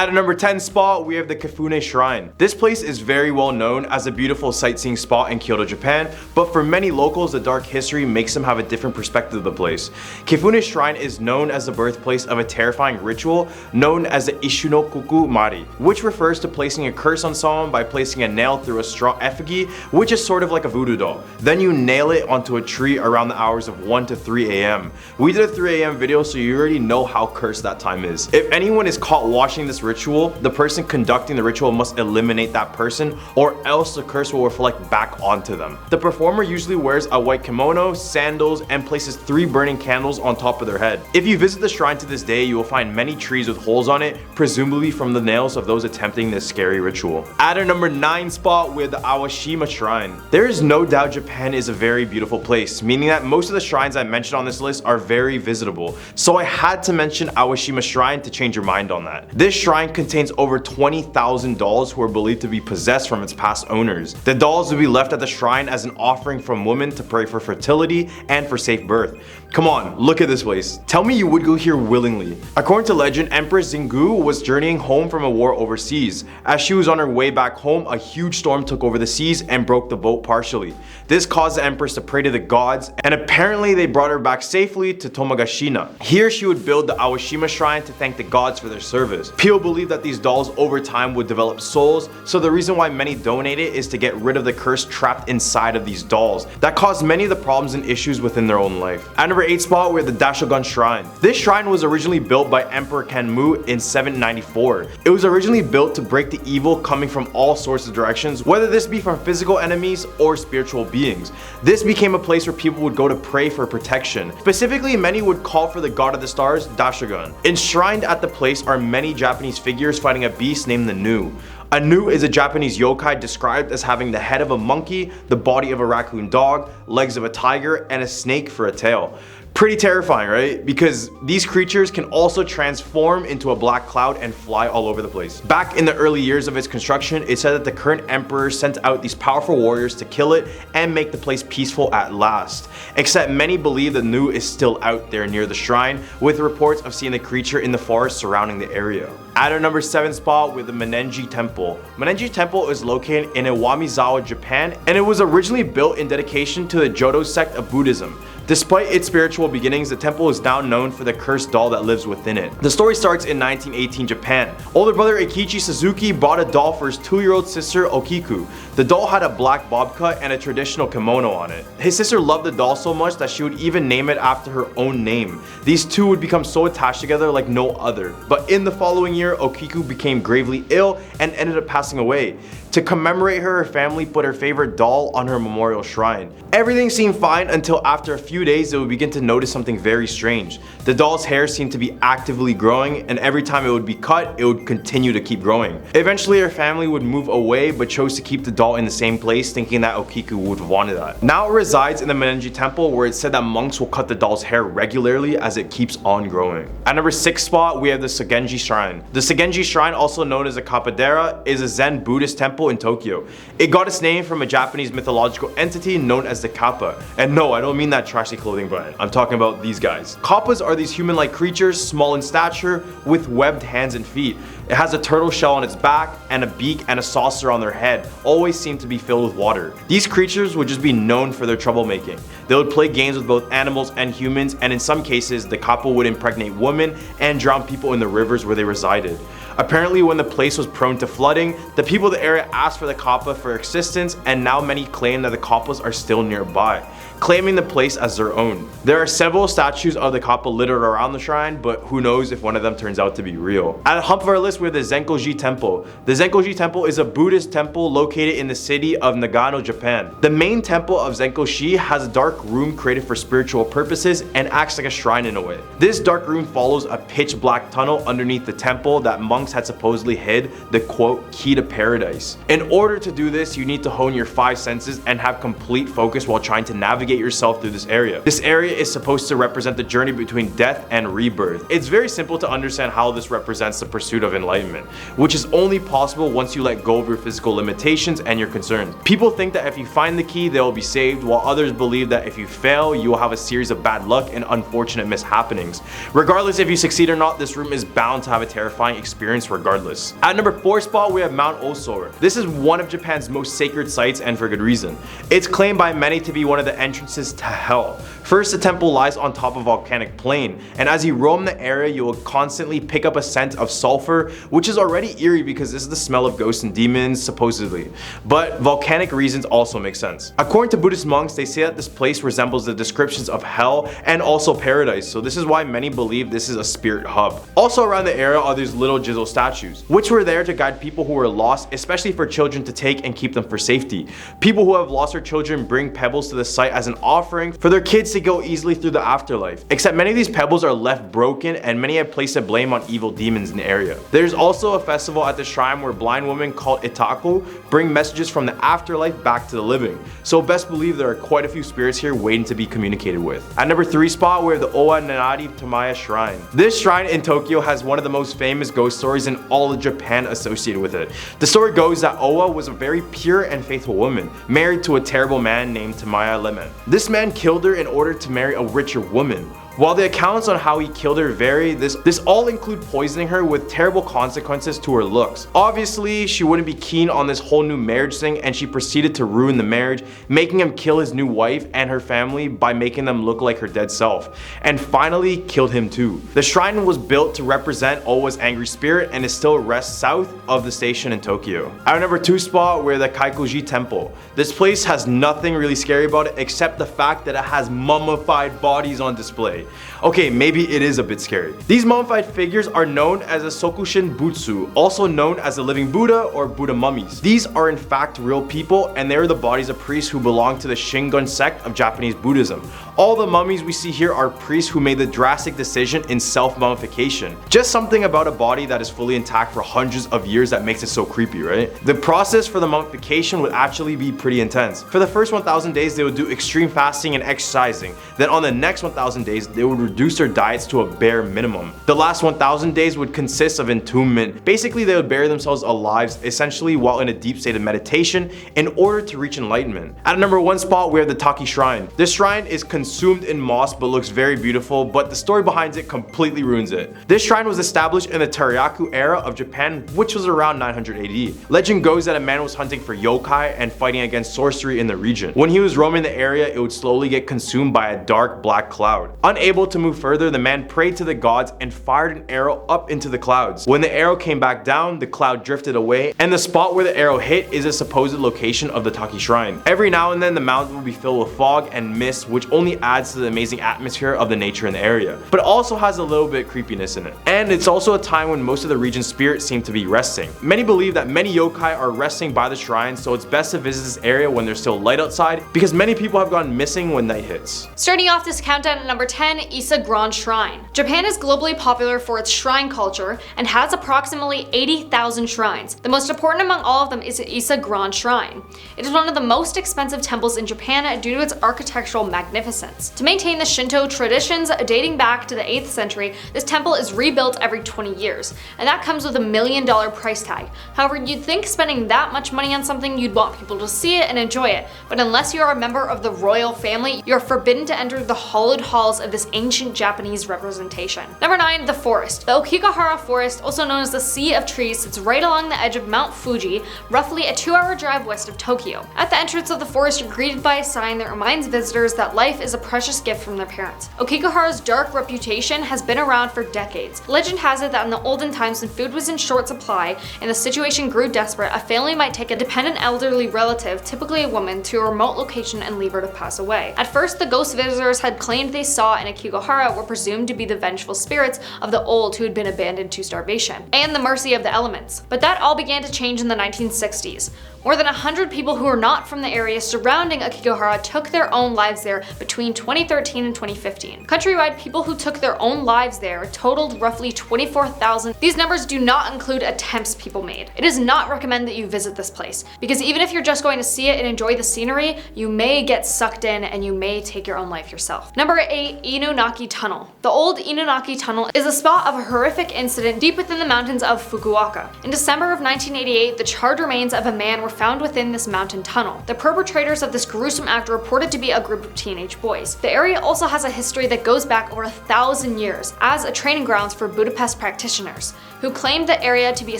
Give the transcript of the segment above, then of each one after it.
At a number 10 spot, we have the Kifune Shrine. This place is very well known as a beautiful sightseeing spot in Kyoto, Japan, but for many locals, the dark history makes them have a different perspective of the place. Kifune Shrine is known as the birthplace of a terrifying ritual known as the Ishunokoku Mari, which refers to placing a curse on someone by placing a nail through a straw effigy, which is sort of like a voodoo doll. Then you nail it onto a tree around the hours of 1 to 3 a.m. We did a 3 a.m. video, so you already know how cursed that time is. If anyone is caught watching this ritual, the person conducting the ritual must eliminate that person, or else the curse will reflect back onto them. The performer usually wears a white kimono, sandals, and places 3 burning candles on top of their head. If you visit the shrine to this day, you will find many trees with holes on it, presumably from the nails of those attempting this scary ritual. At our number 9 spot, with the Awashima Shrine. There is no doubt Japan is a very beautiful place, meaning that most of the shrines I mentioned on this list are very visitable, so I had to mention Awashima Shrine to change your mind on that. This shrine contains over 20,000 dolls who are believed to be possessed from its past owners. The dolls will be left at the shrine as an offering from women to pray for fertility and for safe birth. Come on, look at this place. Tell me you would go here willingly. According to legend, Empress Zingu was journeying home from a war overseas. As she was on her way back home, a huge storm took over the seas and broke the boat partially. This caused the Empress to pray to the gods, and apparently they brought her back safely to Tomagashina. Here she would build the Awashima Shrine to thank the gods for their service. People believe that these dolls over time would develop souls, so the reason why many donate it is to get rid of the curse trapped inside of these dolls that caused many of the problems and issues within their own life. At number 8 spot, we have the Dashogun Shrine. This shrine was originally built by Emperor Kanmu in 794. It was originally built to break the evil coming from all sorts of directions, whether this be from physical enemies or spiritual beings. This became a place where people would go to pray for protection. Specifically, many would call for the god of the stars, Dashogun. Enshrined at the place are many Japanese figures fighting a beast named the Nu. A Nu is a Japanese yokai described as having the head of a monkey, the body of a raccoon dog, legs of a tiger, and a snake for a tail. Pretty terrifying, right? Because these creatures can also transform into a black cloud and fly all over the place. Back in the early years of its construction, it said that the current emperor sent out these powerful warriors to kill it and make the place peaceful at last. Except many believe the Nu is still out there near the shrine, with reports of seeing the creature in the forest surrounding the area. At our number 7 spot, with the Menenji Temple. Menenji Temple is located in Iwamizawa, Japan, and it was originally built in dedication to the Jodo sect of Buddhism. Despite its spiritual beginnings, the temple is now known for the cursed doll that lives within it. The story starts in 1918 Japan. Older brother Eikichi Suzuki bought a doll for his 2-year-old sister Okiku. The doll had a black bob cut and a traditional kimono on it. His sister loved the doll so much that she would even name it after her own name. These two would become so attached together like no other. But in the following year, Okiku became gravely ill and ended up passing away. To commemorate her family put her favorite doll on her memorial shrine. Everything seemed fine until after a few days they would begin to notice something very strange. The doll's hair seemed to be actively growing, and every time it would be cut, it would continue to keep growing. Eventually her family would move away but chose to keep the doll in the same place, thinking that Okiku would have wanted that. Now it resides in the Menenji Temple, where it's said that monks will cut the doll's hair regularly as it keeps on growing. At number 6 spot, we have the Sogenji Shrine. The Sogenji Shrine, also known as a Kappadera, is a Zen Buddhist temple in Tokyo. It got its name from a Japanese mythological entity known as the Kappa. And no, I don't mean that trashy clothing brand. I'm talking about these guys. Kappas are these human-like creatures, small in stature, with webbed hands and feet. It has a turtle shell on its back, and a beak and a saucer on their head, always seem to be filled with water. These creatures would just be known for their troublemaking. They would play games with both animals and humans, and in some cases, the Kappa would impregnate women and drown people in the rivers where they resided. Apparently, when the place was prone to flooding, the people of the area asked for the Kappa for existence, and now many claim that the Kappas are still nearby, claiming the place as their own. There are several statues of the Kappa littered around the shrine, but who knows if one of them turns out to be real. At the hump of our list, we have the Zenkoji Temple. The Zenkoji Temple is a Buddhist temple located in the city of Nagano, Japan. The main temple of Zenkoshi has a dark room created for spiritual purposes and acts like a shrine in a way. This dark room follows a pitch black tunnel underneath the temple that monks had supposedly hid the quote key to paradise. In order to do this, you need to hone your 5 senses and have complete focus while trying to navigate yourself through this area. This area is supposed to represent the journey between death and rebirth. It's very simple to understand how this represents the pursuit of enlightenment, which is only possible once you let go of your physical limitations and your concerns. People think that if you find the key, they will be saved, while others believe that if you fail, you will have a series of bad luck and unfortunate mishappenings. Regardless if you succeed or not, this room is bound to have a terrifying experience experience regardless. At number 4 spot, we have Mount Osor. This is one of Japan's most sacred sites, and for good reason. It's claimed by many to be one of the entrances to hell. First, the temple lies on top of a volcanic plain, and as you roam the area, you will constantly pick up a scent of sulfur, which is already eerie because this is the smell of ghosts and demons, supposedly. But volcanic reasons also make sense. According to Buddhist monks, they say that this place resembles the descriptions of hell and also paradise, so this is why many believe this is a spirit hub. Also around the area are these little Jizo statues, which were there to guide people who were lost, especially for children to take and keep them for safety. People who have lost their children bring pebbles to the site as an offering for their kids to go easily through the afterlife. Except many of these pebbles are left broken, and many have placed a blame on evil demons in the area. There's also a festival at the shrine where blind women called Itaku bring messages from the afterlife back to the living. So best believe there are quite a few spirits here waiting to be communicated with. At number 3 spot, we have the Owa Nanari Tamaya Shrine. This shrine in Tokyo has one of the most famous ghost stories in all of Japan associated with it. The story goes that Owa was a very pure and faithful woman, married to a terrible man named Tamaya Lemon. This man killed her in order to marry a richer woman. While the accounts on how he killed her vary, this all include poisoning her with terrible consequences to her looks. Obviously, she wouldn't be keen on this whole new marriage thing, and she proceeded to ruin the marriage, making him kill his new wife and her family by making them look like her dead self, and finally killed him too. The shrine was built to represent Owa's angry spirit and it still rests south of the station in Tokyo. At our number 2 spot, we're the Kaikoji Temple. This place has nothing really scary about it except the fact that it has mummified bodies on display. Okay, maybe it is a bit scary. These mummified figures are known as a Sokushin Butsu, also known as the living Buddha or Buddha mummies. These are in fact real people, and they are the bodies of priests who belong to the Shingon sect of Japanese Buddhism. All the mummies we see here are priests who made the drastic decision in self-mummification. Just something about a body that is fully intact for hundreds of years that makes it so creepy, right? The process for the mummification would actually be pretty intense. For the first 1,000 days, they would do extreme fasting and exercising. Then on the next 1,000 days, they would reduce their diets to a bare minimum. The last 1,000 days would consist of entombment. Basically, they would bury themselves alive, essentially while in a deep state of meditation, in order to reach enlightenment. At number 1 spot, we have the Taki Shrine. This shrine is consumed in moss but looks very beautiful, but the story behind it completely ruins it. This shrine was established in the Teryaku era of Japan, which was around 900 AD. Legend goes that a man was hunting for yokai and fighting against sorcery in the region. When he was roaming the area, it would slowly get consumed by a dark black cloud. Unable to move further, the man prayed to the gods and fired an arrow up into the clouds. When the arrow came back down, the cloud drifted away, and the spot where the arrow hit is a supposed location of the Taki Shrine. Every now and then, the mountain will be filled with fog and mist, which only adds to the amazing atmosphere of the nature in the area, but it also has a little bit of creepiness in it. And it's also a time when most of the region's spirits seem to be resting. Many believe that many yokai are resting by the shrine, so it's best to visit this area when there's still light outside, because many people have gone missing when night hits. Starting off this countdown at number 10, Ise Grand Shrine. Japan is globally popular for its shrine culture and has approximately 80,000 shrines. The most important among all of them is Ise Grand Shrine. It is one of the most expensive temples in Japan due to its architectural magnificence. To maintain the Shinto traditions dating back to the 8th century, this temple is rebuilt every 20 years, and that comes with $1 million price tag. However, you'd think spending that much money on something, you'd want people to see it and enjoy it, but unless you are a member of the royal family, you're forbidden to enter the hallowed halls of this ancient Japanese representation. Number 9, the forest. The Okigahara Forest, also known as the Sea of Trees, sits right along the edge of Mount Fuji, roughly a 2-hour drive west of Tokyo. At the entrance of the forest, you're greeted by a sign that reminds visitors that life is a precious gift from their parents. Okigahara's dark reputation has been around for decades. Legend has it that in the olden times when food was in short supply and the situation grew desperate, a family might take a dependent elderly relative, typically a woman, to a remote location and leave her to pass away. At first, the ghost visitors had claimed they saw in Okigahara were presumed to be the vengeful spirits of the old who had been abandoned to starvation, and the mercy of the elements. But that all began to change in the 1960s. More than 100 people who were not from the area surrounding Okigahara took their own lives there between 2013 and 2015. Countrywide, people who took their own lives there totaled roughly 24,000. These numbers do not include attempts people made. It is not recommended that you visit this place, because even if you're just going to see it and enjoy the scenery, you may get sucked in and you may take your own life yourself. Number 8, Inunaki Tunnel. The old Inunaki Tunnel is a spot of a horrific incident deep within the mountains of Fukuoka. In December of 1988, the charred remains of a man were found within this mountain tunnel. The perpetrators of this gruesome act are reported to be a group of teenage boys. The area also has a history that goes back over 1,000 years as a training grounds for Budapest practitioners, who claimed the area to be a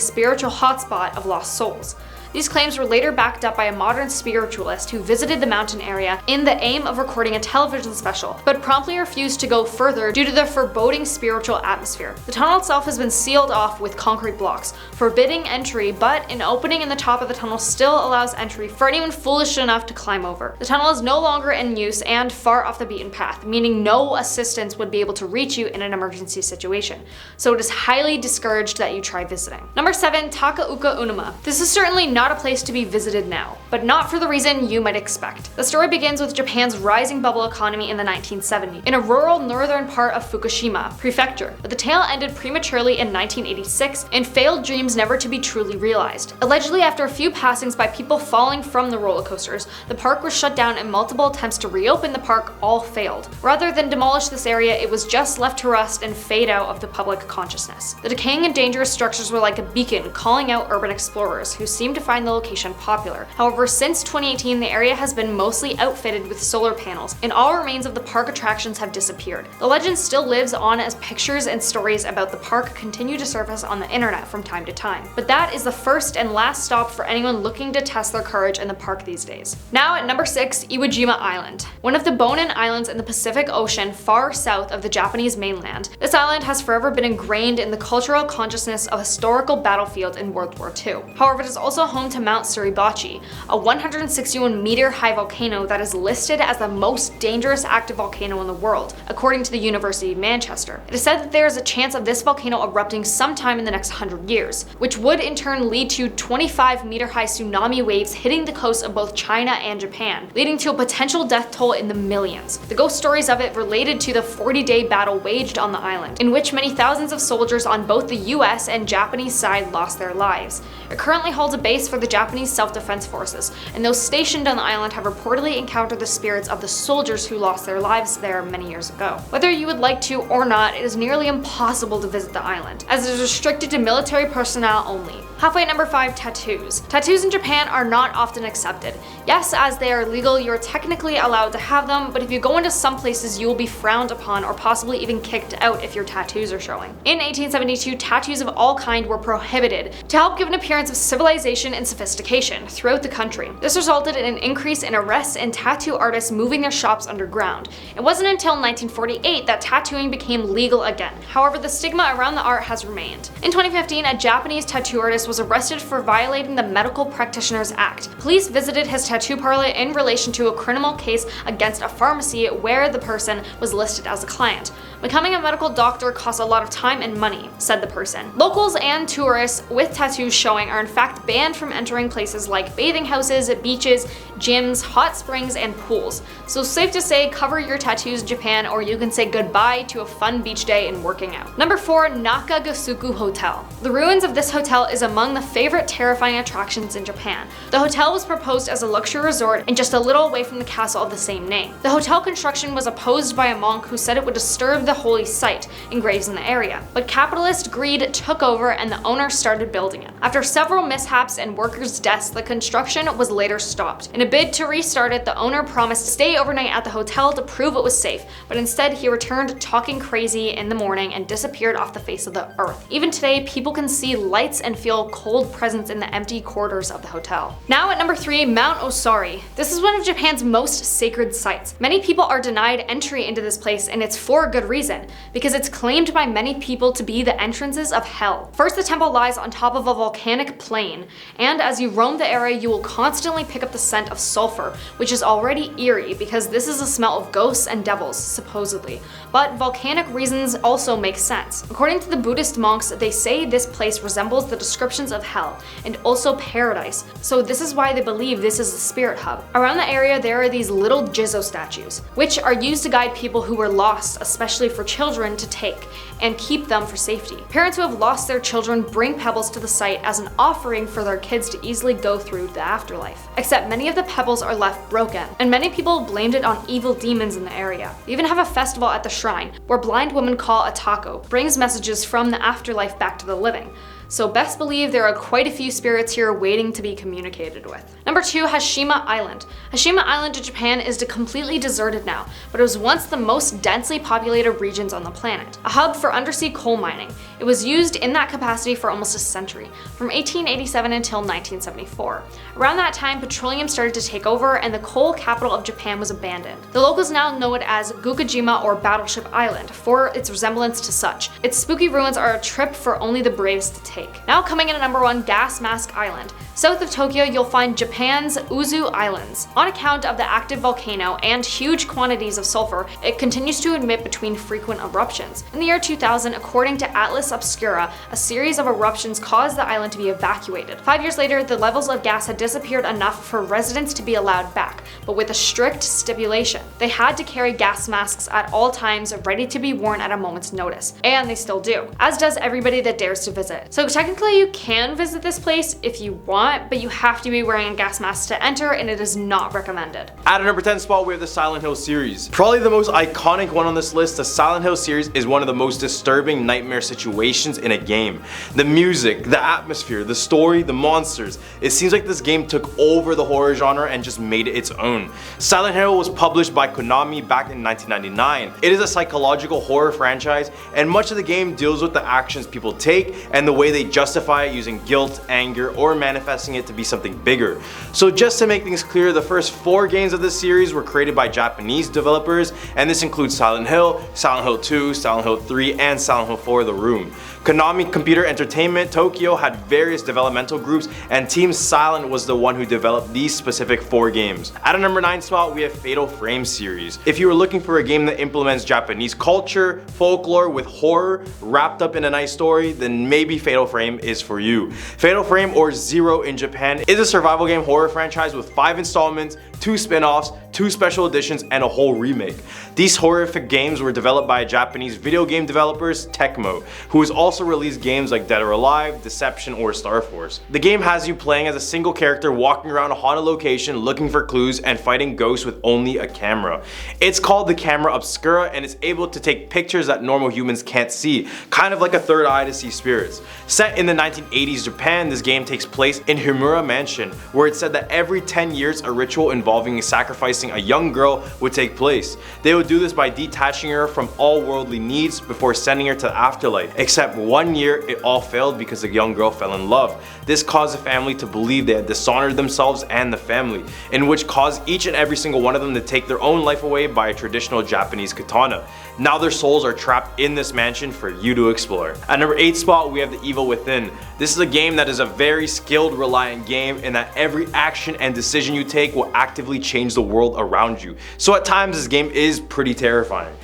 spiritual hotspot of lost souls. These claims were later backed up by a modern spiritualist who visited the mountain area in the aim of recording a television special, but promptly refused to go further due to the foreboding spiritual atmosphere. The tunnel itself has been sealed off with concrete blocks, forbidding entry, but an opening in the top of the tunnel still allows entry for anyone foolish enough to climb over. The tunnel is no longer in use and far off the beaten path, meaning no assistance would be able to reach you in an emergency situation, so it is highly discouraged that you try visiting. Number 7. Takauka Unuma. This is certainly not a place to be visited now, but not for the reason you might expect. The story begins with Japan's rising bubble economy in the 1970s, in a rural northern part of Fukushima Prefecture, but the tale ended prematurely in 1986 and failed dreams never to be truly realized. Allegedly, after a few passings by people falling from the roller coasters, the park was shut down and multiple attempts to reopen the park all failed. Rather than demolish this area, it was just left to rust and fade out of the public consciousness. The decaying and dangerous structures were like a beacon calling out urban explorers who seemed to find the location popular. However, since 2018, the area has been mostly outfitted with solar panels, and all remains of the park attractions have disappeared. The legend still lives on as pictures and stories about the park continue to surface on the internet from time to time. But that is the first and last stop for anyone looking to test their courage in the park these days. Now at number 6, Iwo Jima Island. One of the Bonin Islands in the Pacific Ocean far south of the Japanese mainland, this island has forever been ingrained in the cultural consciousness of historical battlefields in World War II. However, it is also home to Mount Suribachi, a 161-meter high volcano that is listed as the most dangerous active volcano in the world, according to the University of Manchester. It is said that there is a chance of this volcano erupting sometime in the next 100 years, which would in turn lead to 25-meter-high tsunami waves hitting the coast of both China and Japan, leading to a potential death toll in the millions. The ghost stories of it related to the 40-day battle waged on the island, in which many thousands of soldiers on both the US and Japanese side lost their lives. It currently holds a base for the Japanese self-defense forces, and those stationed on the island have reportedly encountered the spirits of the soldiers who lost their lives there many years ago. Whether you would like to or not, it is nearly impossible to visit the island, as it is restricted to military personnel only. Halfway number 5, tattoos. Tattoos in Japan are not often accepted. Yes, as they are legal, you are technically allowed to have them, but if you go into some places, you will be frowned upon or possibly even kicked out if your tattoos are showing. In 1872, tattoos of all kind were prohibited to help give an appearance of civilization and sophistication throughout the country. This resulted in an increase in arrests and tattoo artists moving their shops underground. It wasn't until 1948 that tattooing became legal again. However, the stigma around the art has remained. In 2015, a Japanese tattoo artist was arrested for violating the Medical Practitioners Act. Police visited his tattoo parlor in relation to a criminal case against a pharmacy where the person was listed as a client. Becoming a medical doctor costs a lot of time and money, said the person. Locals and tourists with tattoos showing are in fact banned from entering places like bathing houses, beaches, gyms, hot springs, and pools. So safe to say, cover your tattoos in Japan, or you can say goodbye to a fun beach day and working out. Number 4, Nakagasuku Hotel. The ruins of this hotel is among the favorite terrifying attractions in Japan. The hotel was proposed as a luxury resort and just a little away from the castle of the same name. The hotel construction was opposed by a monk who said it would disturb the holy site and graves in the area, but capitalist greed took over and the owner started building it. After several mishaps and workers' deaths, the construction was later stopped. In a bid to restart it, the owner promised to stay overnight at the hotel to prove it was safe, but instead he returned talking crazy in the morning and disappeared off the face of the earth. Even today, people can see lights and feel cold presence in the empty corridors of the hotel. Now at number 3, Mount Osari. This is one of Japan's most sacred sites. Many people are denied entry into this place, and it's for a good reason, because it's claimed by many people to be the entrances of hell. First, the temple lies on top of a volcanic plain, and as you roam the area, you will constantly pick up the scent of sulfur, which is already eerie because this is a smell of ghosts and devils, supposedly. But volcanic reasons also make sense. According to the Buddhist monks, they say this place resembles the descriptions of hell and also paradise, so this is why they believe this is the spirit hub. Around the area, there are these little Jizo statues, which are used to guide people who were lost, especially for children to take and keep them for safety. Parents who have lost their children bring pebbles to the site as an offering for their kids to easily go through the afterlife. Except many of the pebbles are left broken, and many people blamed it on evil demons in the area. They even have a festival at the shrine, where blind women call a taco, brings messages from the afterlife back to the living. So best believe there are quite a few spirits here waiting to be communicated with. Number 2, Hashima Island. Hashima Island in Japan is completely deserted now, but it was once the most densely populated regions on the planet, a hub for undersea coal mining. It was used in that capacity for almost a century, from 1887 until 1974. Around that time, petroleum started to take over and the coal capital of Japan was abandoned. The locals now know it as Gukujima or Battleship Island for its resemblance to such. Its spooky ruins are a trip for only the bravest to take. Now coming in at number 1, Gas Mask Island. South of Tokyo, you'll find Japan's Uzu Islands. On account of the active volcano and huge quantities of sulfur, it continues to emit between frequent eruptions. In the year 2000, according to Atlas Obscura, a series of eruptions caused the island to be evacuated. 5 years later, the levels of gas had disappeared enough for residents to be allowed back, but with a strict stipulation. They had to carry gas masks at all times, ready to be worn at a moment's notice. And they still do, as does everybody that dares to visit. So technically you can visit this place if you want, but you have to be wearing a gas mask to enter, and it is not recommended. At a number 10 spot, we have the Silent Hill series. Probably the most iconic one on this list, the Silent Hill series is one of the most disturbing nightmare situations in a game. The music, the atmosphere, the story, the monsters. It seems like this game took over the horror genre and just made it its own. Silent Hill was published by Konami back in 1999. It is a psychological horror franchise, and much of the game deals with the actions people take and the way they justify it using guilt, anger, or manifesting it to be something bigger. So just to make things clear, the first 4 games of this series were created by Japanese developers, and this includes Silent Hill, Silent Hill 2, Silent Hill 3, and Silent Hill 4 The Room. Konami Computer Entertainment Tokyo had various developmental groups, and Team Silent was the one who developed these specific 4 games. At a number 9 spot, we have Fatal Frame series. If you were looking for a game that implements Japanese culture, folklore with horror wrapped up in a nice story, then maybe Fatal Frame is for you. Fatal Frame, or Zero in Japan, is a survival game horror franchise with 5 installments, 2 spin-offs, 2 special editions, and a whole remake. These horrific games were developed by Japanese video game developers Tecmo, who has also released games like Dead or Alive, Deception, or Star Force. The game has you playing as a single character walking around a haunted location looking for clues and fighting ghosts with only a camera. It's called the camera obscura, and it's able to take pictures that normal humans can't see, kind of like a third eye to see spirits. Set in the 1980s Japan, this game takes place in Himura Mansion, where it's said that every 10 years a ritual involving sacrificing a young girl would take place. They would do this by detaching her from all worldly needs before sending her to the afterlife. Except 1 year it all failed because the young girl fell in love. This caused the family to believe they had dishonored themselves and the family, in which caused each and every single one of them to take their own life away by a traditional Japanese katana. Now their souls are trapped in this mansion for you to explore. At number 8 spot, we have The Evil Within. This is a game that is a very skilled reliant game in that every action and decision you take will actively change the world around you. So at times this game is pretty terrifying.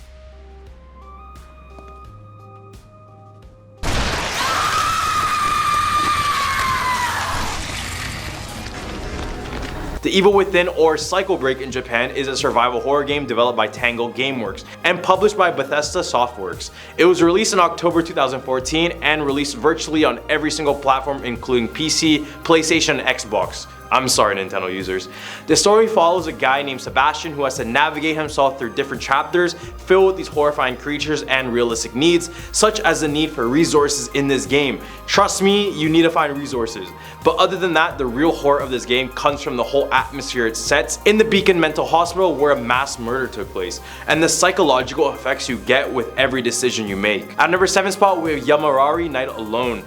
The Evil Within, or Cycle Break in Japan, is a survival horror game developed by Tango Gameworks and published by Bethesda Softworks. It was released in October 2014 and released virtually on every single platform including PC, PlayStation, and Xbox. I'm sorry, Nintendo users. The story follows a guy named Sebastian who has to navigate himself through different chapters filled with these horrifying creatures and realistic needs, such as the need for resources in this game. Trust me, you need to find resources. But other than that, the real horror of this game comes from the whole atmosphere it sets in the Beacon Mental Hospital where a mass murder took place, and the psychological effects you get with every decision you make. At number 7 spot, we have Yamarari Night Alone.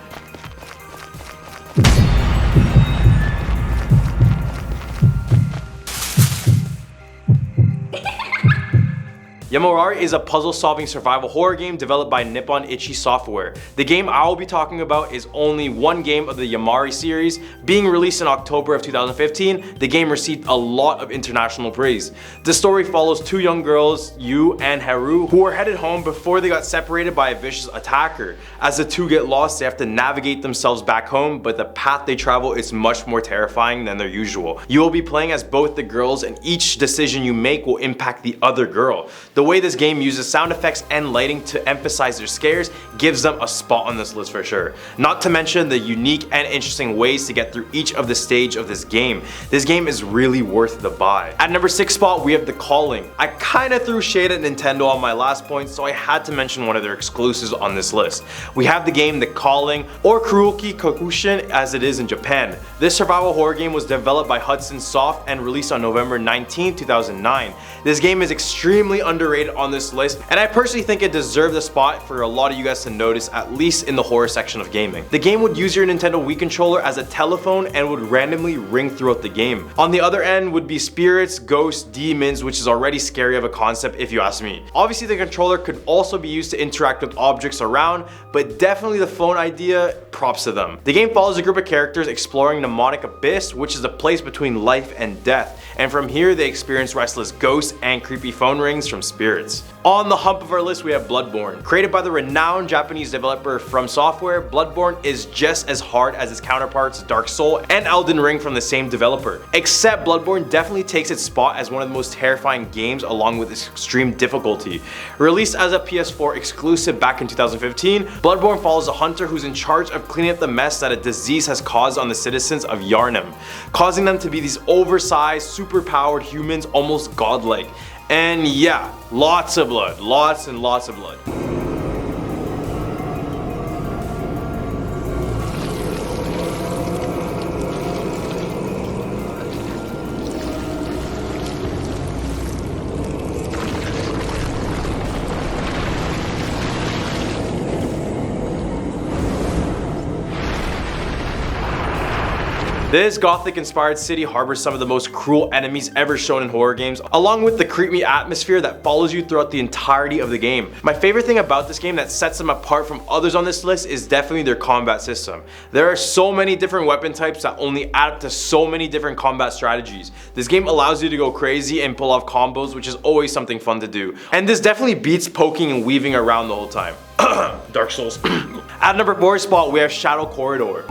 Yamorari is a puzzle-solving survival horror game developed by Nippon Ichi Software. The game I will be talking about is only one game of the Yamari series. Being released in October of 2015, the game received a lot of international praise. The story follows 2 young girls, Yu and Haru, who are headed home before they got separated by a vicious attacker. As the 2 get lost, they have to navigate themselves back home, but the path they travel is much more terrifying than their usual. You will be playing as both the girls, and each decision you make will impact the other girl. The The way this game uses sound effects and lighting to emphasize their scares gives them a spot on this list for sure. Not to mention the unique and interesting ways to get through each of the stage of this game. This game is really worth the buy. At number 6 spot, we have The Calling. I kinda threw shade at Nintendo on my last point, so I had to mention one of their exclusives on this list. We have the game The Calling, or Kuroki Kokushin as it is in Japan. This survival horror game was developed by Hudson Soft and released on November 19, 2009. This game is extremely underrated on this list, and I personally think it deserved a spot for a lot of you guys to notice, at least in the horror section of gaming. The game would use your Nintendo Wii controller as a telephone and would randomly ring throughout the game. On the other end would be spirits, ghosts, demons, which is already scary of a concept if you ask me. Obviously the controller could also be used to interact with objects around, but definitely the phone idea, props to them. The game follows a group of characters exploring Mnemonic Abyss, which is a place between life and death, and from here they experience restless ghosts and creepy phone rings from spirits. On the hump of our list we have Bloodborne. Created by the renowned Japanese developer From Software, Bloodborne is just as hard as its counterparts Dark Souls and Elden Ring from the same developer. Except Bloodborne definitely takes its spot as one of the most terrifying games along with its extreme difficulty. Released as a PS4 exclusive back in 2015, Bloodborne follows a hunter who's in charge of cleaning up the mess that a disease has caused on the citizens of Yharnam, causing them to be these oversized, superpowered humans, almost godlike. And yeah, lots of blood, lots and lots of blood. This gothic-inspired city harbors some of the most cruel enemies ever shown in horror games, along with the creepy atmosphere that follows you throughout the entirety of the game. My favorite thing about this game that sets them apart from others on this list is definitely their combat system. There are so many different weapon types that only add up to so many different combat strategies. This game allows you to go crazy and pull off combos, which is always something fun to do. And this definitely beats poking and weaving around the whole time. Dark Souls. At number 4 spot, we have Shadow Corridor.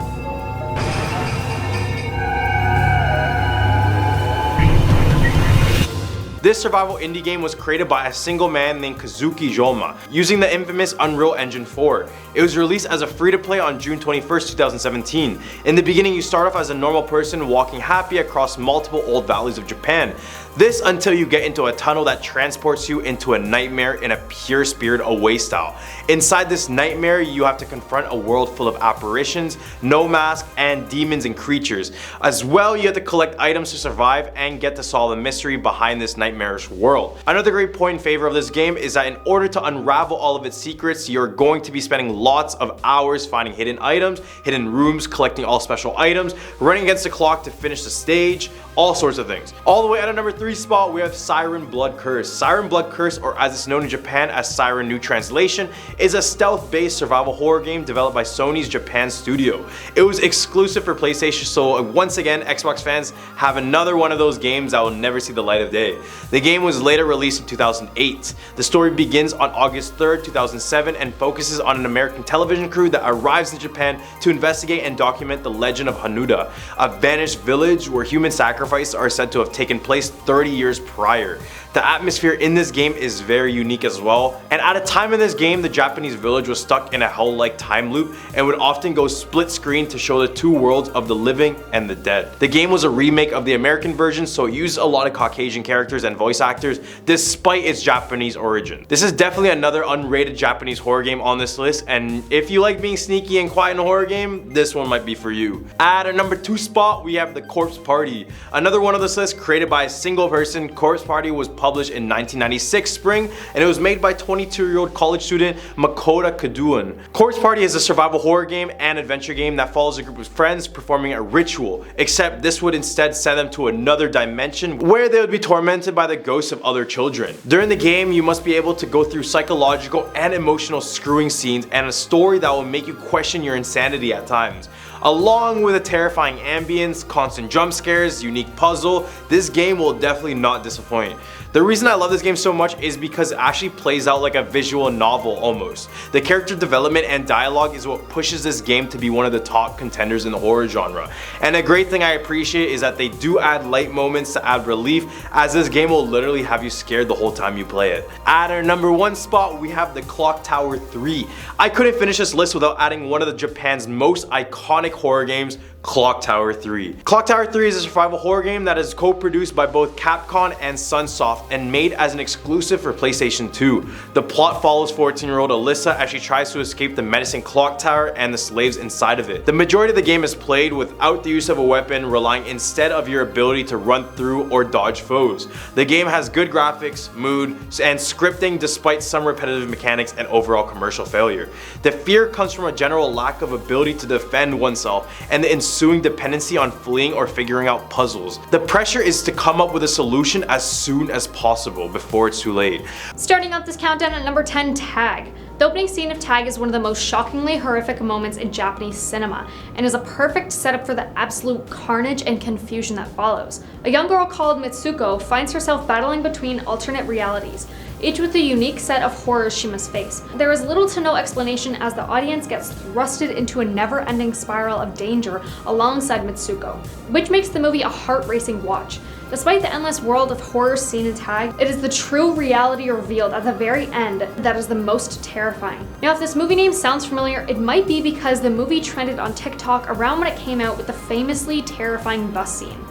This survival indie game was created by a single man named Kazuki Joma, using the infamous Unreal Engine 4. It was released as a free-to-play on June 21st, 2017. In the beginning, you start off as a normal person walking happy across multiple old valleys of Japan. This until you get into a tunnel that transports you into a nightmare in a pure Spirited Away style. Inside this nightmare, you have to confront a world full of apparitions, no mask, and demons and creatures. As well, you have to collect items to survive and get to solve the mystery behind this nightmarish world. Another great point in favor of this game is that in order to unravel all of its secrets, you're going to be spending lots of hours finding hidden items, hidden rooms, collecting all special items, running against the clock to finish the stage, all sorts of things. All the way at a number 3 spot, we have Siren Blood Curse. Siren Blood Curse, or as it's known in Japan as Siren New Translation, is a stealth-based survival horror game developed by Sony's Japan studio. It was exclusive for PlayStation, so once again, Xbox fans have another one of those games that will never see the light of day. The game was later released in 2008. The story begins on August 3rd, 2007 and focuses on an American television crew that arrives in Japan to investigate and document the legend of Hanuda, a vanished village where human sacrifices are said to have taken place 30 years prior. The atmosphere in this game is very unique as well, and at a time in this game the Japanese village was stuck in a hell-like time loop and would often go split screen to show the two worlds of the living and the dead. The game was a remake of the American version, so it used a lot of Caucasian characters and voice actors despite its Japanese origin. This is definitely another unrated Japanese horror game on this list, and if you like being sneaky and quiet in a horror game, this one might be for you. At a number 2 spot, we have The Corpse Party. Another one of this list created by a single person. Corpse Party was published in 1996 spring, and it was made by 22-year-old college student Makoto Kaduan. Corpse Party is a survival horror game and adventure game that follows a group of friends performing a ritual, except this would instead send them to another dimension where they would be tormented by the ghosts of other children. During the game, you must be able to go through psychological and emotional screwing scenes and a story that will make you question your insanity at times. Along with a terrifying ambience, constant jump scares, unique puzzle, this game will definitely not disappoint. The reason I love this game so much is because it actually plays out like a visual novel almost. The character development and dialogue is what pushes this game to be one of the top contenders in the horror genre. And a great thing I appreciate is that they do add light moments to add relief, as this game will literally have you scared the whole time you play it. At our number 1 spot, we have the Clock Tower 3. I couldn't finish this list without adding one of Japan's most iconic horror games, Clock Tower 3. Clock Tower 3 is a survival horror game that is co-produced by both Capcom and Sunsoft and made as an exclusive for PlayStation 2. The plot follows 14-year-old Alyssa as she tries to escape the menacing clock tower and the slaves inside of it. The majority of the game is played without the use of a weapon, relying instead of your ability to run through or dodge foes. The game has good graphics, mood, and scripting despite some repetitive mechanics and overall commercial failure. The fear comes from a general lack of ability to defend oneself and the ensuing dependency on fleeing or figuring out puzzles. The pressure is to come up with a solution as soon as possible before it's too late. Starting off this countdown at number 10, Tag. The opening scene of Tag is one of the most shockingly horrific moments in Japanese cinema, and is a perfect setup for the absolute carnage and confusion that follows. A young girl called Mitsuko finds herself battling between alternate realities, each with a unique set of horrors she must face. There is little to no explanation as the audience gets thrusted into a never-ending spiral of danger alongside Mitsuko, which makes the movie a heart-racing watch. Despite the endless world of horror seen in Tag, it is the true reality revealed at the very end that is the most terrifying. Now, if this movie name sounds familiar, it might be because the movie trended on TikTok around when it came out with the famously terrifying bus scene.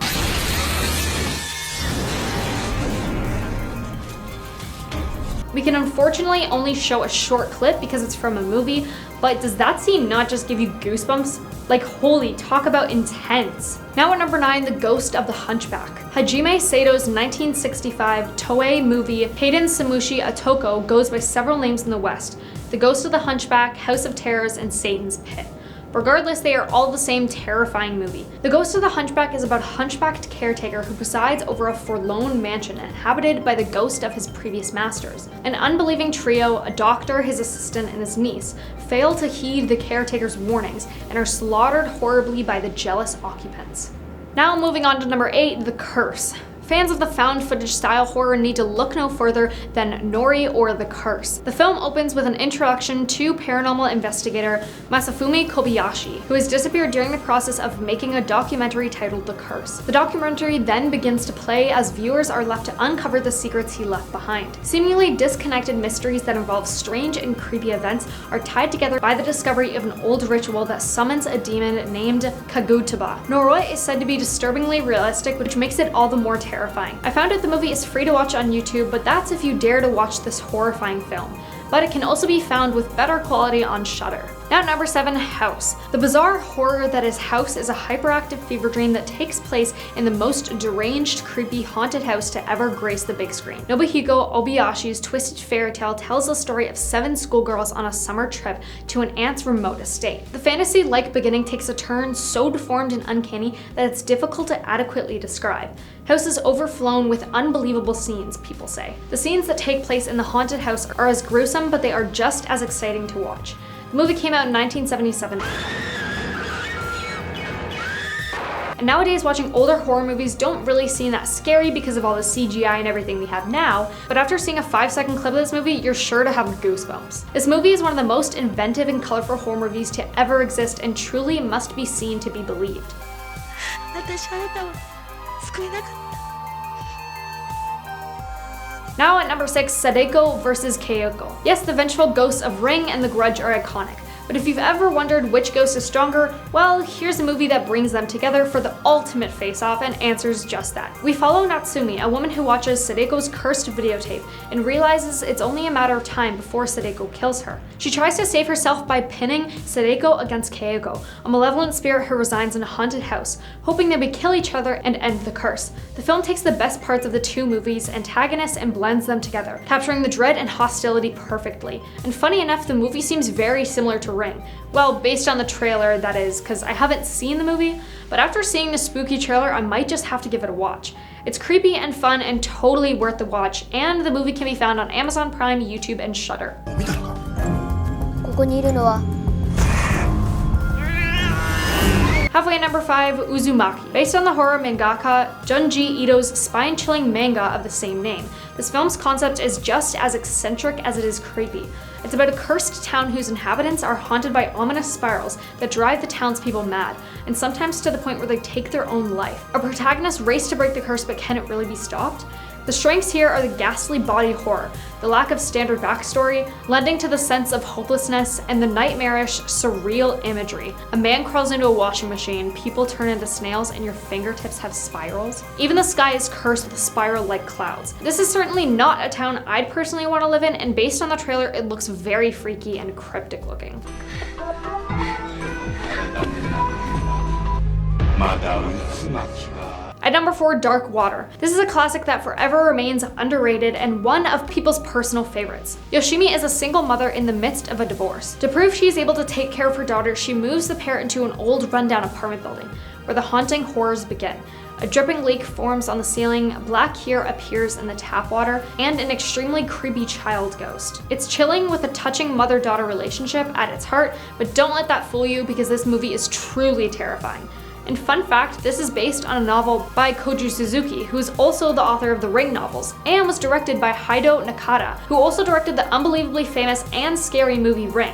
We can unfortunately only show a short clip because it's from a movie, but does that scene not just give you goosebumps? Like, holy, talk about intense. Now at number 9, The Ghost of the Hunchback. Hajime Sato's 1965 Toei movie Hayden Samushi Atoko goes by several names in the West: The Ghost of the Hunchback, House of Terrors, and Satan's Pit. Regardless, they are all the same terrifying movie. The Ghost of the Hunchback is about a hunchbacked caretaker who presides over a forlorn mansion inhabited by the ghost of his previous masters. An unbelieving trio, a doctor, his assistant, and his niece, fail to heed the caretaker's warnings and are slaughtered horribly by the jealous occupants. Now moving on to number 8, The Curse. Fans of the found footage style horror need to look no further than Nori or The Curse. The film opens with an introduction to paranormal investigator Masafumi Kobayashi, who has disappeared during the process of making a documentary titled The Curse. The documentary then begins to play as viewers are left to uncover the secrets he left behind. Seemingly disconnected mysteries that involve strange and creepy events are tied together by the discovery of an old ritual that summons a demon named Kagutaba. Noroi is said to be disturbingly realistic, which makes it all the more terrifying. I found out the movie is free to watch on YouTube, but that's if you dare to watch this horrifying film. But it can also be found with better quality on Shudder. Now at number 7, House. The bizarre horror that is House is a hyperactive fever dream that takes place in the most deranged, creepy, haunted house to ever grace the big screen. Nobuhiko Obayashi's twisted fairy tale tells the story of 7 schoolgirls on a summer trip to an aunt's remote estate. The fantasy-like beginning takes a turn so deformed and uncanny that it's difficult to adequately describe. House is overflown with unbelievable scenes, people say. The scenes that take place in the haunted house are as gruesome, but they are just as exciting to watch. The movie came out in 1977. And nowadays, watching older horror movies don't really seem that scary because of all the CGI and everything we have now, but after seeing a 5-second clip of this movie, you're sure to have goosebumps. This movie is one of the most inventive and colorful horror movies to ever exist and truly must be seen to be believed. Now at number 6, Sadeko vs. Keiko. Yes, the vengeful ghosts of Ring and The Grudge are iconic, but if you've ever wondered which ghost is stronger, well, here's a movie that brings them together for the ultimate face-off and answers just that. We follow Natsumi, a woman who watches Sadeko's cursed videotape and realizes it's only a matter of time before Sadeko kills her. She tries to save herself by pinning Sadeko against Keiko, a malevolent spirit who resides in a haunted house, hoping they would kill each other and end the curse. The film takes the best parts of the two movies' antagonists and blends them together, capturing the dread and hostility perfectly. And funny enough, the movie seems very similar to Ring. Well, based on the trailer, that is, because I haven't seen the movie, but after seeing the spooky trailer, I might just have to give it a watch. It's creepy and fun and totally worth the watch, and the movie can be found on Amazon Prime, YouTube, and Shudder. ここにいるのは Halfway at number 5, Uzumaki. Based on the horror mangaka Junji Ito's spine-chilling manga of the same name, this film's concept is just as eccentric as it is creepy. It's about a cursed town whose inhabitants are haunted by ominous spirals that drive the townspeople mad, and sometimes to the point where they take their own life. Our protagonists race to break the curse, but can it really be stopped? The strengths here are the ghastly body horror, the lack of standard backstory, lending to the sense of hopelessness, and the nightmarish, surreal imagery. A man crawls into a washing machine, people turn into snails, and your fingertips have spirals. Even the sky is cursed with spiral-like clouds. This is certainly not a town I'd personally want to live in, and based on the trailer, it looks very freaky and cryptic looking. At number 4, Dark Water. This is a classic that forever remains underrated and one of people's personal favorites. Yoshimi is a single mother in the midst of a divorce. To prove she is able to take care of her daughter, she moves the pair into an old rundown apartment building, where the haunting horrors begin. A dripping leak forms on the ceiling, black here appears in the tap water, and an extremely creepy child ghost. It's chilling with a touching mother-daughter relationship at its heart, but don't let that fool you because this movie is truly terrifying. And fun fact, this is based on a novel by Koju Suzuki, who is also the author of the Ring novels, and was directed by Haido Nakata, who also directed the unbelievably famous and scary movie Ring.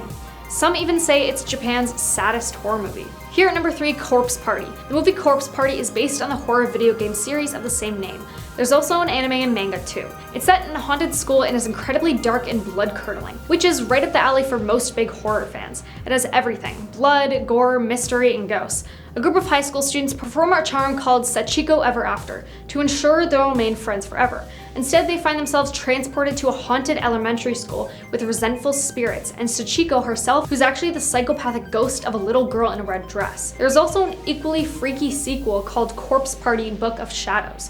Some even say it's Japan's saddest horror movie. Here at number 3, Corpse Party. The movie Corpse Party is based on the horror video game series of the same name. There's also an anime and manga too. It's set in a haunted school and is incredibly dark and blood-curdling, which is right up the alley for most big horror fans. It has everything: blood, gore, mystery, and ghosts. A group of high school students perform a charm called Sachiko Ever After to ensure they'll remain friends forever. Instead, they find themselves transported to a haunted elementary school with resentful spirits, and Sachiko herself, who's actually the psychopathic ghost of a little girl in a red dress. There's also an equally freaky sequel called Corpse Party Book of Shadows.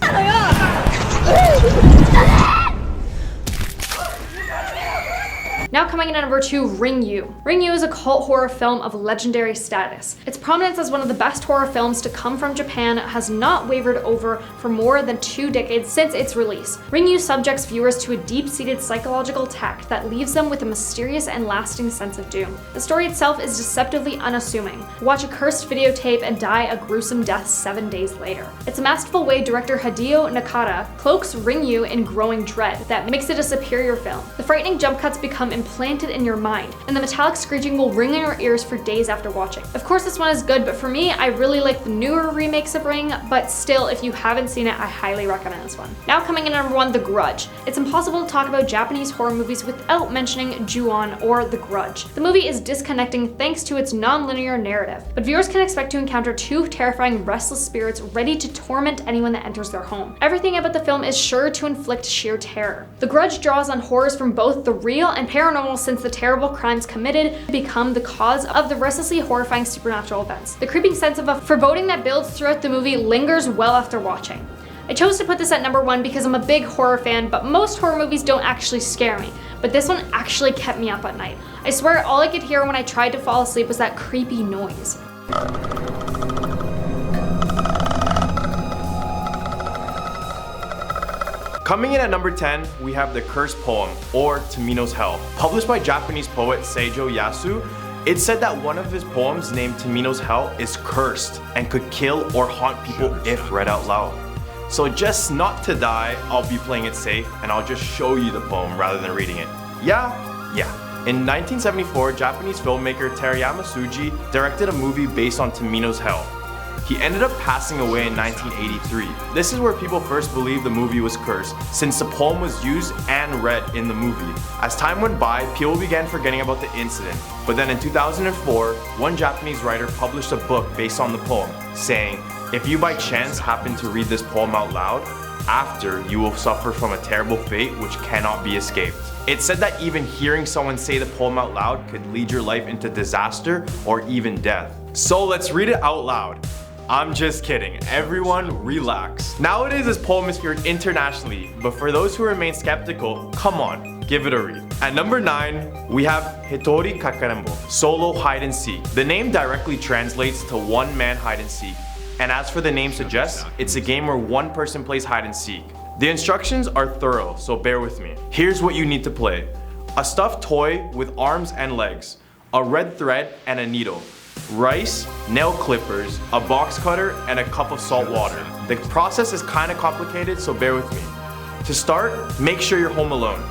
Now coming in at number 2, Ring-You. Ring-You is a cult horror film of legendary status. Its prominence as one of the best horror films to come from Japan has not wavered over for more than 2 decades since its release. Ring-You subjects viewers to a deep-seated psychological attack that leaves them with a mysterious and lasting sense of doom. The story itself is deceptively unassuming. Watch a cursed videotape and die a gruesome death 7 days later. It's a masterful way director Hideo Nakata cloaks Ring-You in growing dread that makes it a superior film. The frightening jump cuts become implanted in your mind, and the metallic screeching will ring in your ears for days after watching. Of course, this one is good, but for me, I really like the newer remakes of Ring, but still, if you haven't seen it, I highly recommend this one. Now coming in at number 1, The Grudge. It's impossible to talk about Japanese horror movies without mentioning Ju-on or The Grudge. The movie is disconnecting thanks to its non-linear narrative, but viewers can expect to encounter 2 terrifying, restless spirits ready to torment anyone that enters their home. Everything about the film is sure to inflict sheer terror. The Grudge draws on horrors from both the real and paranormal, since the terrible crimes committed become the cause of the restlessly horrifying supernatural events. The creeping sense of a foreboding that builds throughout the movie lingers well after watching. I chose to put this at number 1 because I'm a big horror fan, but most horror movies don't actually scare me. But this one actually kept me up at night. I swear all I could hear when I tried to fall asleep was that creepy noise. Coming in at number 10, we have The Cursed Poem, or Tamino's Hell. Published by Japanese poet Seijo Yasu, it's said that one of his poems, named Tamino's Hell, is cursed and could kill or haunt people if read out loud. So just not to die, I'll be playing it safe and I'll just show you the poem rather than reading it. Yeah. In 1974, Japanese filmmaker Terayama Suji directed a movie based on Tamino's Hell. He ended up passing away in 1983. This is where people first believed the movie was cursed, since the poem was used and read in the movie. As time went by, people began forgetting about the incident, but then in 2004, one Japanese writer published a book based on the poem, saying, "If you by chance happen to read this poem out loud, after you will suffer from a terrible fate which cannot be escaped." It said that even hearing someone say the poem out loud could lead your life into disaster or even death. So let's read it out loud. I'm just kidding, everyone relax. Nowadays this poem is feared internationally, but for those who remain skeptical, come on, give it a read. At number 9, we have Hitori Kakarembo, Solo Hide and Seek. The name directly translates to one man hide and seek, and as for the name suggests, it's a game where one person plays hide and seek. The instructions are thorough, so bear with me. Here's what you need to play. A stuffed toy with arms and legs, a red thread and a needle. rice, nail clippers, a box cutter, and a cup of salt water. The process is kind of complicated, so bear with me. To start, make sure you're home alone.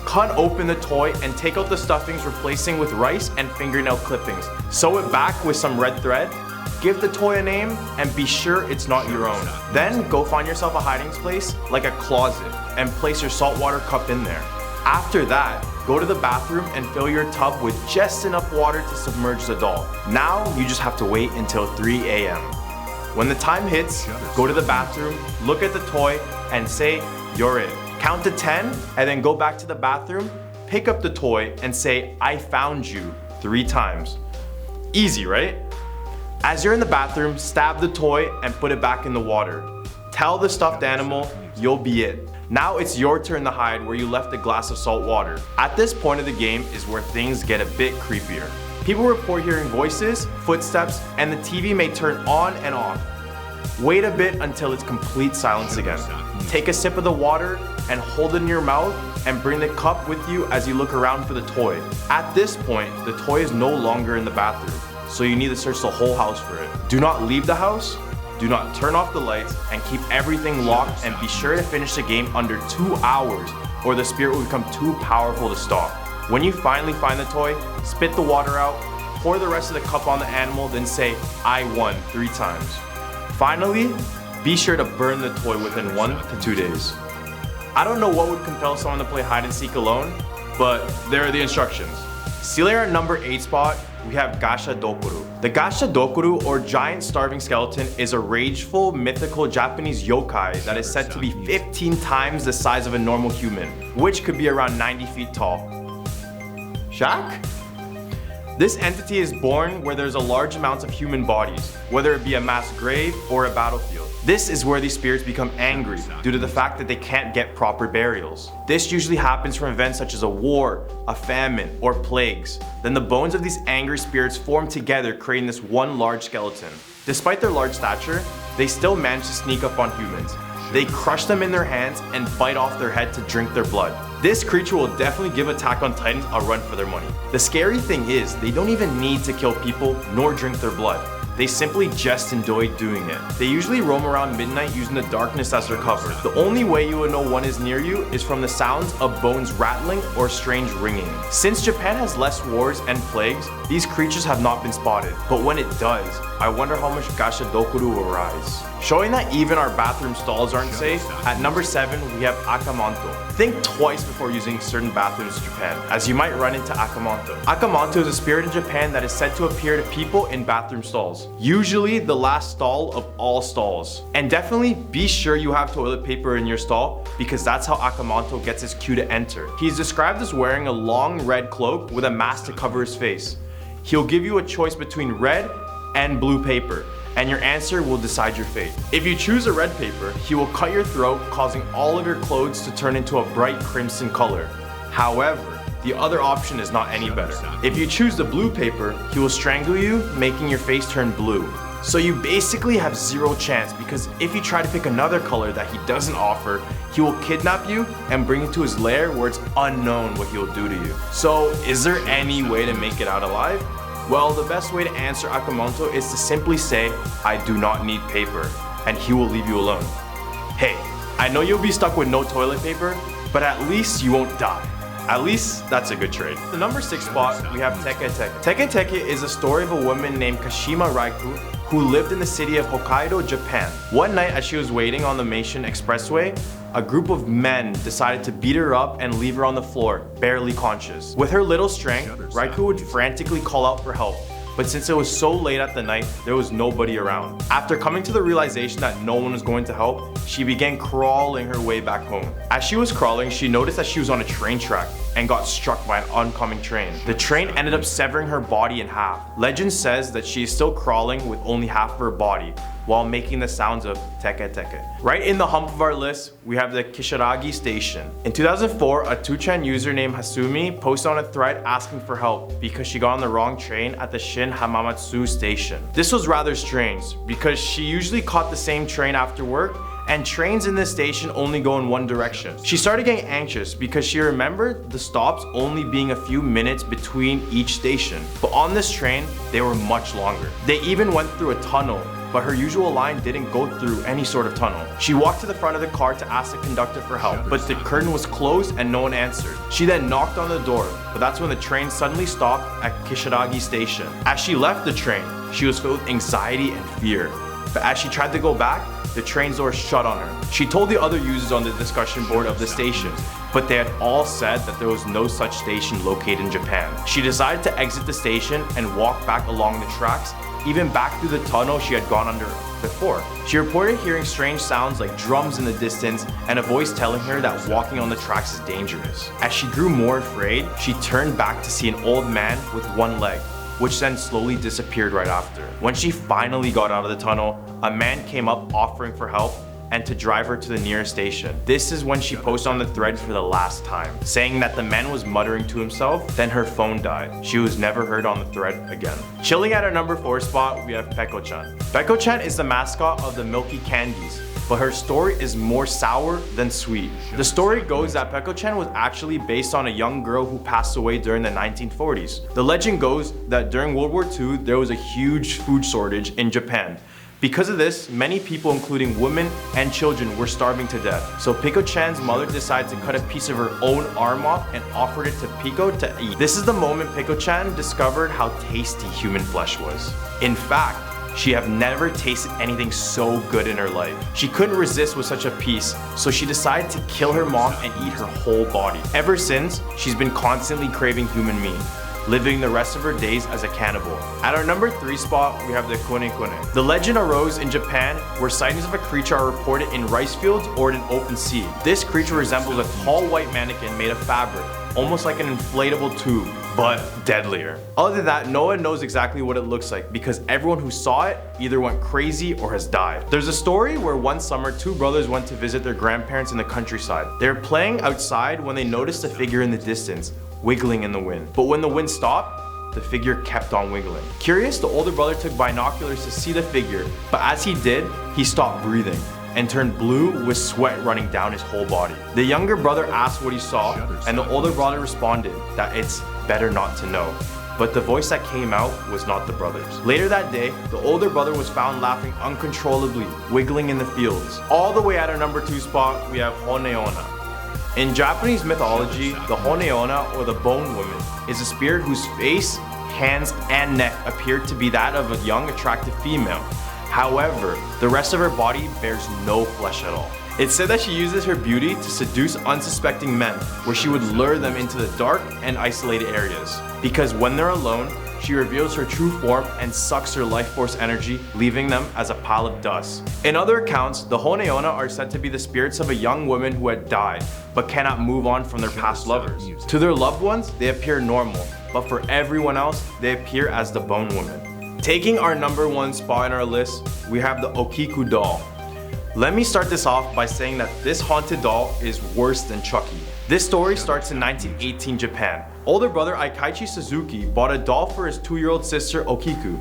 Cut open the toy and take out the stuffings, replacing with rice and fingernail clippings. Sew it back with some red thread. Give the toy a name and be sure it's not your own. Then go find yourself a hiding place like a closet and place your saltwater cup in there. After that, go to the bathroom and fill your tub with just enough water to submerge the doll. Now you just have to wait until 3 a.m. When the time hits, go to the bathroom, look at the toy, and say, "You're it." Count to 10 and then go back to the bathroom, pick up the toy, and say, "I found you," 3 times. Easy, right? As you're in the bathroom, stab the toy and put it back in the water. Tell the stuffed animal, "You'll be it." Now it's your turn to hide where you left a glass of salt water. At this point of the game is where things get a bit creepier. People report hearing voices, footsteps, and the TV may turn on and off. Wait a bit until it's complete silence again. Take a sip of the water and hold it in your mouth and bring the cup with you as you look around for the toy. At this point, the toy is no longer in the bathroom, so you need to search the whole house for it. Do not leave the house, do not turn off the lights, and keep everything locked, and be sure to finish the game under 2 hours or the spirit will become too powerful to stop. When you finally find the toy, spit the water out, pour the rest of the cup on the animal, then say, "I won," 3 times. Finally, be sure to burn the toy within 1 to 2 days. I don't know what would compel someone to play hide and seek alone, but there are the instructions. Sealing our number 8 spot, we have Gasha Dokuru. The Gasha Dokuru, or giant starving skeleton, is a rageful, mythical Japanese yokai that is said to be 15 times the size of a normal human, which could be around 90 feet tall. Shaq? This entity is born where there's a large amount of human bodies, whether it be a mass grave or a battlefield. This is where these spirits become angry due to the fact that they can't get proper burials. This usually happens from events such as a war, a famine, or plagues. Then the bones of these angry spirits form together, creating this one large skeleton. Despite their large stature, they still manage to sneak up on humans. They crush them in their hands and bite off their head to drink their blood. This creature will definitely give Attack on Titans a run for their money. The scary thing is, they don't even need to kill people nor drink their blood. They simply just enjoy doing it. They usually roam around midnight using the darkness as their cover. The only way you would know one is near you is from the sounds of bones rattling or strange ringing. Since Japan has less wars and plagues, these creatures have not been spotted. But when it does, I wonder how much Gasha Dokuru will rise. Showing that even our bathroom stalls aren't safe, at number 7 we have Akamanto. Think twice before using certain bathrooms in Japan, as you might run into Akamanto. Akamanto is a spirit in Japan that is said to appear to people in bathroom stalls, usually the last stall of all stalls. And definitely be sure you have toilet paper in your stall, because that's how Akamanto gets his cue to enter. He's described as wearing a long red cloak with a mask to cover his face. He'll give you a choice between red and blue paper, and your answer will decide your fate. If you choose a red paper, he will cut your throat, causing all of your clothes to turn into a bright crimson color. However, the other option is not any better. If you choose the blue paper, he will strangle you, making your face turn blue. So you basically have 0 chance, because if you try to pick another color that he doesn't offer, he will kidnap you and bring you to his lair where it's unknown what he will do to you. So is there any way to make it out alive? Well, the best way to answer Akamanto is to simply say, "I do not need paper," and he will leave you alone. Hey, I know you'll be stuck with no toilet paper, but at least you won't die. At least that's a good trade. The number 6 spot, we have Teke Teke. Teke Teke is a story of a woman named Kashima Raiku who lived in the city of Hokkaido, Japan. One night as she was waiting on the Meishin Expressway, a group of men decided to beat her up and leave her on the floor, barely conscious. With her little strength, Raiku would frantically call out for help, but since it was so late at the night, there was nobody around. After coming to the realization that no one was going to help, she began crawling her way back home. As she was crawling, she noticed that she was on a train track and got struck by an oncoming train. The train ended up severing her body in half. Legend says that she is still crawling with only half of her body, while making the sounds of teke teke. Right in the hump of our list, we have the Kisaragi Station. In 2004, a 2chan user named Hasumi posted on a thread asking for help because she got on the wrong train at the Shin Hamamatsu station. This was rather strange because she usually caught the same train after work, and trains in this station only go in one direction. She started getting anxious because she remembered the stops only being a few minutes between each station. But on this train, they were much longer. They even went through a tunnel, but her usual line didn't go through any sort of tunnel. She walked to the front of the car to ask the conductor for help, but the curtain was closed and no one answered. She then knocked on the door, but that's when the train suddenly stopped at Kisaragi station. As she left the train, she was filled with anxiety and fear. But as she tried to go back, the train's door shut on her. She told the other users on the discussion board of the stations, but they had all said that there was no such station located in Japan. She decided to exit the station and walk back along the tracks, even back through the tunnel she had gone under before. She reported hearing strange sounds like drums in the distance and a voice telling her that walking on the tracks is dangerous. As she grew more afraid, she turned back to see an old man with one leg, which then slowly disappeared right after. When she finally got out of the tunnel, a man came up offering for help and to drive her to the nearest station. This is when she posted on the thread for the last time, saying that the man was muttering to himself, then her phone died. She was never heard on the thread again. Chilling at our number 4 spot, we have Peko-chan. Peko-chan is the mascot of the Milky Candies, but her story is more sour than sweet. The story goes that Peko-chan was actually based on a young girl who passed away during the 1940s. The legend goes that during World War II, there was a huge food shortage in Japan. Because of this, many people, including women and children, were starving to death. So Peko-chan's mother decided to cut a piece of her own arm off and offered it to Peko to eat. This is the moment Peko-chan discovered how tasty human flesh was. In fact, she had never tasted anything so good in her life. She couldn't resist with such a piece, so she decided to kill her mom and eat her whole body. Ever since, she's been constantly craving human meat, living the rest of her days as a cannibal. At our number 3 spot, we have the kone-kone. The legend arose in Japan where sightings of a creature are reported in rice fields or in an open sea. This creature resembles a tall white mannequin made of fabric, almost like an inflatable tube, but deadlier. Other than that, no one knows exactly what it looks like because everyone who saw it either went crazy or has died. There's a story where one summer, 2 brothers went to visit their grandparents in the countryside. They were playing outside when they noticed a figure in the distance, wiggling in the wind. But when the wind stopped, the figure kept on wiggling. Curious, the older brother took binoculars to see the figure, but as he did, he stopped breathing and turned blue with sweat running down his whole body. The younger brother asked what he saw, and the older brother responded that it's better not to know. But the voice that came out was not the brother's. Later that day, the older brother was found laughing uncontrollably, wiggling in the fields. All the way at our number 2 spot, we have Honeona. In Japanese mythology, the Honeona, or the Bone Woman, is a spirit whose face, hands, and neck appear to be that of a young, attractive female. However, the rest of her body bears no flesh at all. It's said that she uses her beauty to seduce unsuspecting men, where she would lure them into the dark and isolated areas. Because when they're alone, she reveals her true form and sucks her life force energy, leaving them as a pile of dust. In other accounts, the Honeona are said to be the spirits of a young woman who had died, but cannot move on from their past lovers. To their loved ones, they appear normal, but for everyone else, they appear as the Bone Woman. Taking our number 1 spot in our list, we have the Okiku doll. Let me start this off by saying that this haunted doll is worse than Chucky. This story starts in 1918 Japan. Older brother Aikaichi Suzuki bought a doll for his 2-year-old sister Okiku.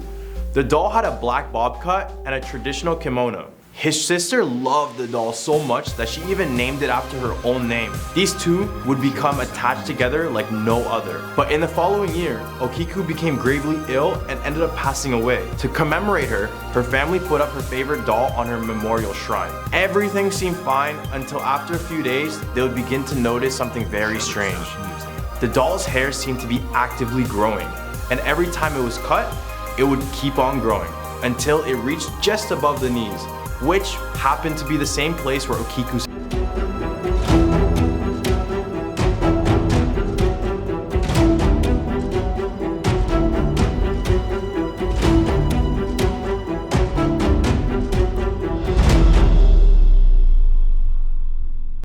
The doll had a black bob cut and a traditional kimono. His sister loved the doll so much that she even named it after her own name. These two would become attached together like no other. But in the following year, Okiku became gravely ill and ended up passing away. To commemorate her, her family put up her favorite doll on her memorial shrine. Everything seemed fine until after a few days, they would begin to notice something very strange. The doll's hair seemed to be actively growing, and every time it was cut, it would keep on growing until it reached just above the knees, which happened to be the same place where Okiku's